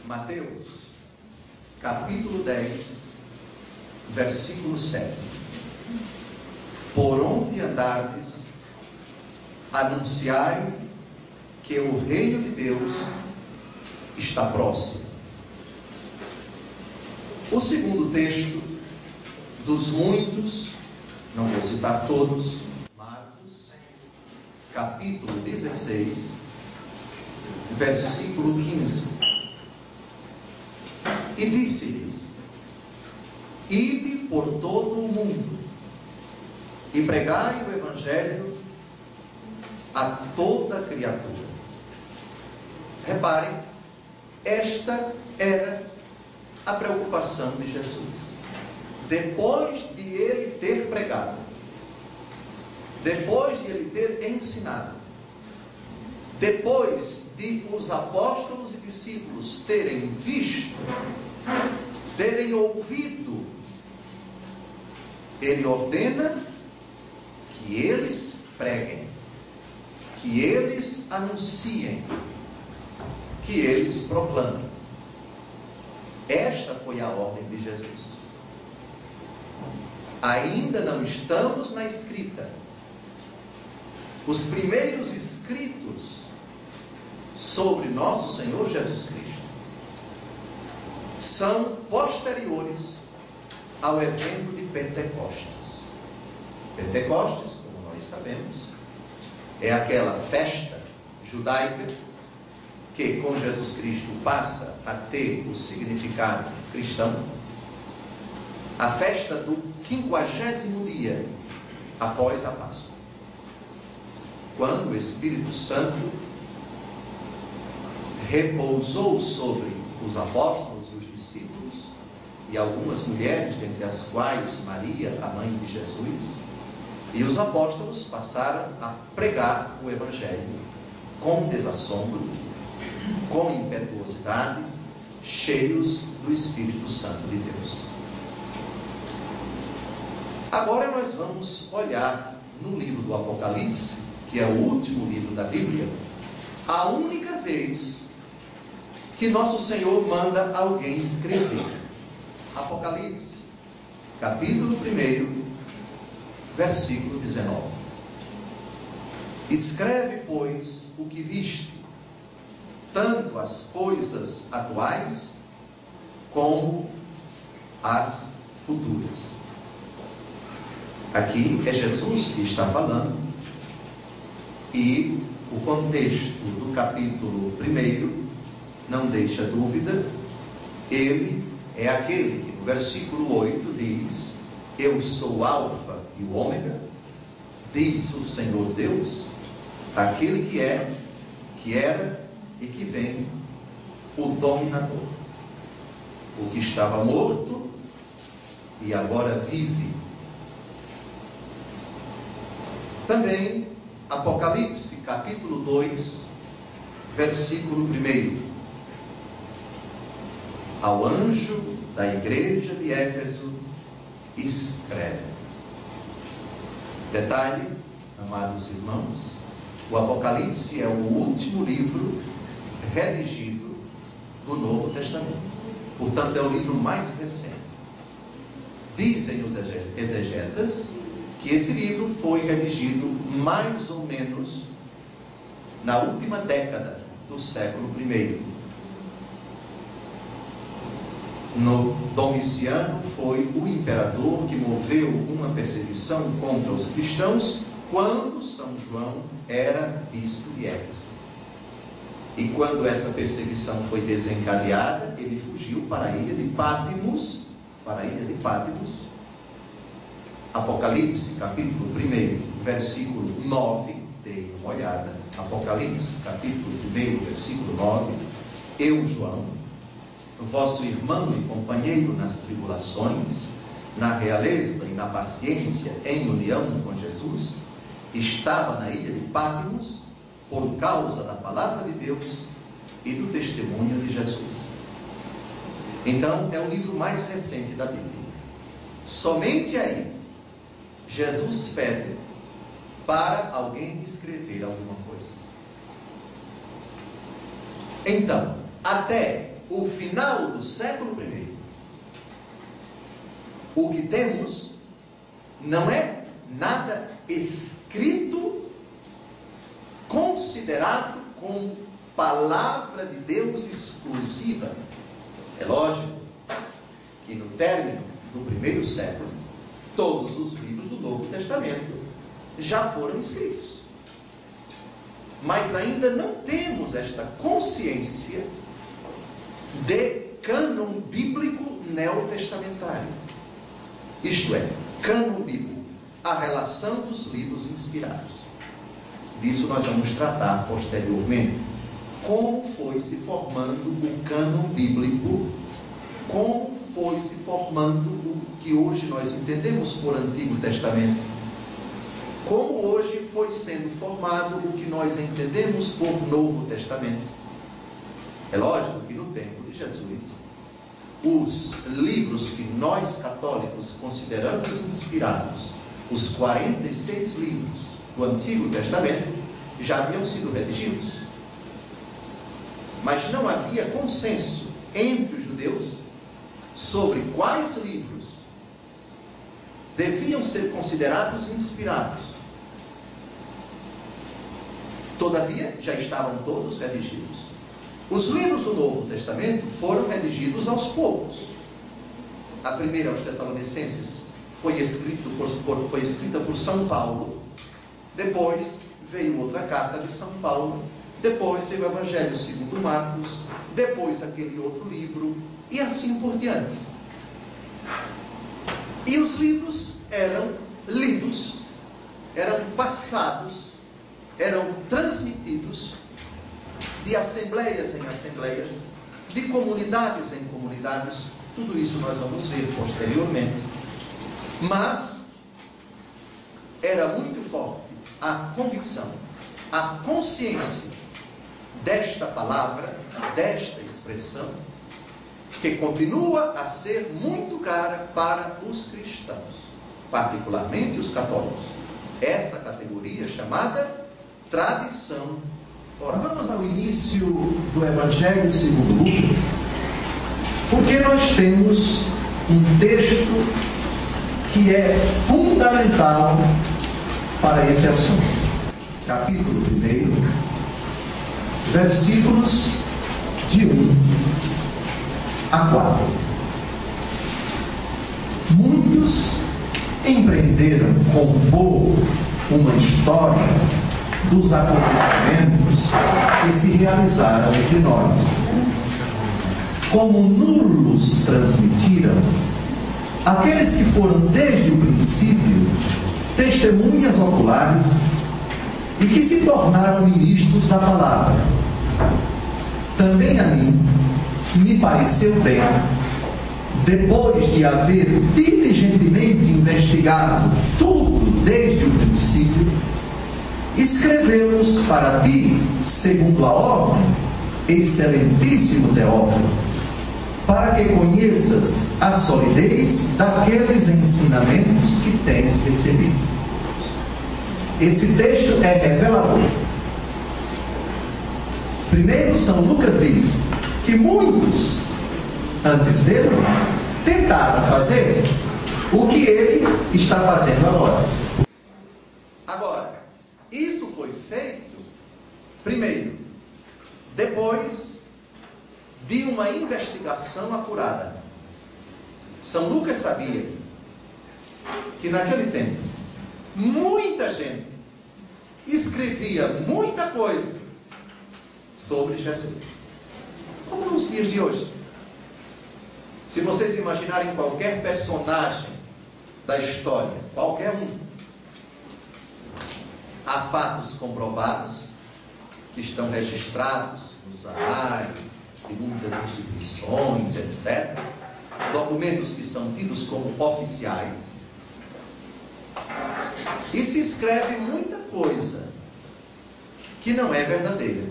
Mateus, capítulo 10, versículo 7. Por onde andardes, anunciai que o reino de Deus está próximo. O segundo texto, dos muitos, não vou citar todos, Marcos, capítulo 16, versículo 15. E disse-lhes: ide por todo o mundo e pregai o evangelho a toda criatura. Reparem, esta era a preocupação de Jesus. Depois de ele ter pregado, depois de ele ter ensinado, depois de os apóstolos e discípulos terem visto, terem ouvido, ele ordena que eles preguem, que eles anunciem, que eles proclamem. Esta foi a ordem de Jesus. Ainda não estamos na escrita. Os primeiros escritos sobre nosso Senhor Jesus Cristo são posteriores ao evento de Pentecostes. Pentecostes, como nós sabemos, é aquela festa judaica que com Jesus Cristo passa a ter o significado cristão. A festa do 50º dia após a Páscoa, quando o Espírito Santo repousou sobre os apóstolos e os discípulos e algumas mulheres, dentre as quais Maria, a mãe de Jesus, e os apóstolos passaram a pregar o Evangelho com desassombro, com impetuosidade, cheios do Espírito Santo de Deus. Agora nós vamos olhar no livro do Apocalipse, que é o último livro da Bíblia, a única vez que nosso Senhor manda alguém escrever. Apocalipse, capítulo 1, versículo 19. Escreve, pois, o que viste, tanto as coisas atuais como as futuras. Aqui é Jesus que está falando, e o contexto do capítulo 1 não deixa dúvida. Ele é aquele que no versículo 8 diz: eu sou o Alfa e o Ômega, diz o Senhor Deus, aquele que é, que era e que vem, o dominador, o que estava morto e agora vive. Também Apocalipse, capítulo 2, versículo 1. Ao anjo da igreja de Éfeso escreve. Detalhe, amados irmãos, o Apocalipse é o último livro redigido do Novo Testamento. Portanto, é o livro mais recente. Dizem os exegetas que esse livro foi redigido mais ou menos na última década do século I. Domiciano foi o imperador que moveu uma perseguição contra os cristãos quando São João era bispo de Éfeso. E quando essa perseguição foi desencadeada, ele fugiu para a ilha de Patmos, Apocalipse, capítulo 1, versículo 9, dei uma olhada. Apocalipse, capítulo 1, versículo 9. Eu, João, vosso irmão e companheiro nas tribulações, na realeza e na paciência em união com Jesus, estava na ilha de Patmos por causa da palavra de Deus e do testemunho de Jesus. Então, é o livro mais recente da Bíblia. Somente aí Jesus pede para alguém escrever alguma coisa. Então, até o final do século I, o que temos não é nada escrito, considerado como palavra de Deus exclusiva. É lógico que no término do primeiro século, todos os livros do Novo Testamento já foram escritos. Mas ainda não temos esta consciência de cânon bíblico neotestamentário. Isto é, cânon bíblico, a relação dos livros inspirados. Disso nós vamos tratar posteriormente. Como foi se formando o cânon bíblico, como foi se formando o que hoje nós entendemos por Antigo Testamento, como hoje foi sendo formado o que nós entendemos por Novo Testamento. É lógico que no tempo de Jesus, os livros que nós católicos consideramos inspirados, os 46 livros do Antigo Testamento, já haviam sido redigidos. Mas não havia consenso entre os judeus sobre quais livros deviam ser considerados inspirados. Todavia, já estavam todos redigidos. Os livros do Novo Testamento foram redigidos aos poucos. A primeira, aos Tessalonicenses, foi escrita por São Paulo. Depois veio outra carta de São Paulo. Depois veio o Evangelho segundo Marcos. Depois aquele outro livro. E assim por diante. E os livros eram lidos, eram passados, eram transmitidos de assembleias em assembleias, de comunidades em comunidades. Tudo isso nós vamos ver posteriormente. Mas era muito forte a convicção, a consciência desta palavra, desta expressão, que continua a ser muito cara para os cristãos, particularmente os católicos. Essa categoria chamada tradição oral. Vamos ao início do Evangelho segundo Lucas, porque nós temos um texto que é fundamental para esse assunto. Capítulo 1, versículos de 1 a 4. Muitos empreenderam compor uma história dos acontecimentos que se realizaram entre nós. Como nulos transmitiram aqueles que foram desde o princípio testemunhas oculares e que se tornaram ministros da palavra. Também a mim me pareceu bem, depois de haver diligentemente investigado tudo desde o princípio, escrevemos para ti, segundo a ordem, excelentíssimo Teófilo, para que conheças a solidez daqueles ensinamentos que tens recebido. Esse texto é revelador. Primeiro, São Lucas diz que muitos, antes dele, tentaram fazer o que ele está fazendo agora. Agora, isso foi feito, primeiro, depois de uma investigação apurada. São Lucas sabia que naquele tempo muita gente escrevia muita coisa sobre Jesus, como nos dias de hoje. Se vocês imaginarem qualquer personagem da história, qualquer um, há fatos comprovados que estão registrados nos anais de muitas instituições, etc. Documentos que são tidos como oficiais. E se escreve muita coisa que não é verdadeira.